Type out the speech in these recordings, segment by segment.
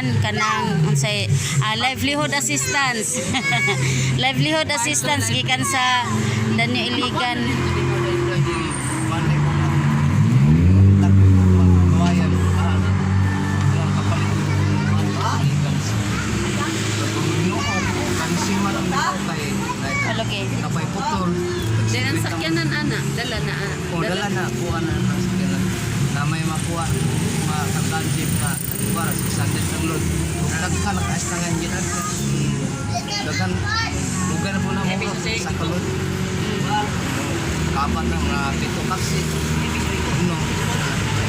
kuan kanang unsay livelihood assistance. Livelihood assistance gikan sa Danyo Iligan. Okay. Kapay putol. Then ang sakyanan ana, dala na. Dala na kuha na ang sakyanan. Na may makuha makakanjip na para sa sandal ng load. Dagkan nakaestangan gid ang dagkan lugar po na mo sa kalod. Kapan na mga pito kasi. No.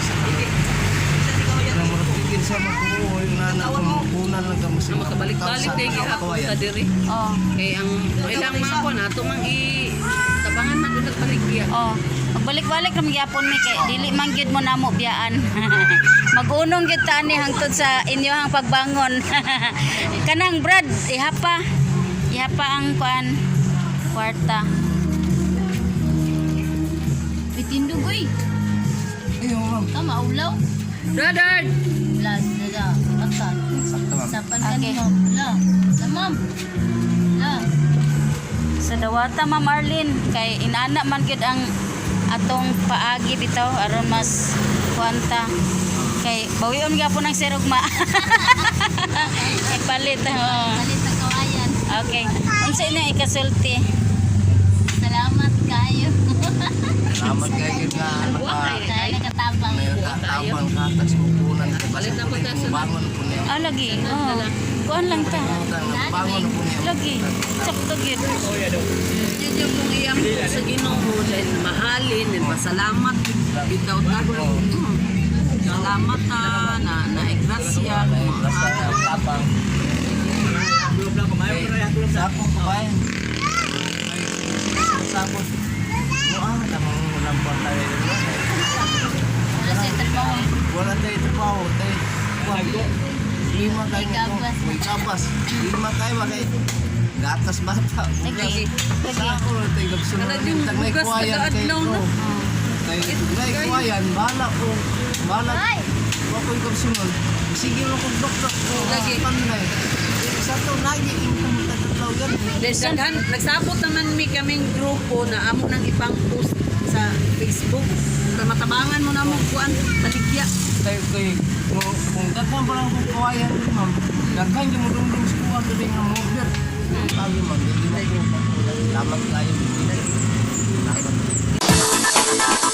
Sa kalod. Nang murag tigil sa makuha yung nana kunan lang kamo sa makabalik-balik day gihapon sa diri. Oh. Kay ang ilang mga ko na tumang tabangan man gud baligya. Oh. Magbalik-balik ra magyapon mi kay dili man gyud mo namo biyaan. Mag-unong gyud ta ni hangtod sa inyohang pagbangon. Kanang Brad, ihapa. Ihapa ang kuan kwarta. Bitindog oy. Ayo ma'am. Tama ulaw. Brother, Las dada. Akan. Sakto ma'am. Sapan Okay. kanimo. La. Tamam. La. Sa dawata Ma'am Arlene kay inana man gyud ang atong paagi bitaw aron mas kuanta. Kay bawion gyapon ang sirugma. Ipalit. Alit ang kawayan. Okay. Unsa na ikasulti? Salamat kayo. Salamat kayo nga Saya nakatabang. tabang ka tas mupunan ka Balik na po tayo sa- bangon po niya. Ah lagi. Oh. Kuan lang ta. Bangon po niya. Lagi. Sakto gyud. yun mong iyang sa Ginoo dahil mahalin, dahil pasalamat bitaw ta. Salamat ta na igrasya Tabang. Sakong kabayan. Sabot. Wala tamang lampon tayo dito. Wala siya trabaho. Wala tayo trabaho, tayo. Lima kayo May may kabas. Lima kayo makay gatas bata. Lagi. Sa ako tayo gabsunod. Kada yung Tag may bugas kuwayan kada kayo. adlaw, no? Tayo may kuwayan, bahala ko. Bahala Ay! ko. Ako yung gabsunod. Sige mo kong doktor ko. Lagi. Panday. Sa to lagi income tatatlaw yan. Daghan nagsabot naman mi kaming grupo na amo nang ipang post sa Facebook. Para matabangan mo na mo kuan baligya. Tayo kayo. Kung daghan pa lang kong kuwayan, ma'am. Daghan yung mudungdung sa kuwan doon yung mover. Lagi ma'am. Hindi na yung salamat kayo. Salamat.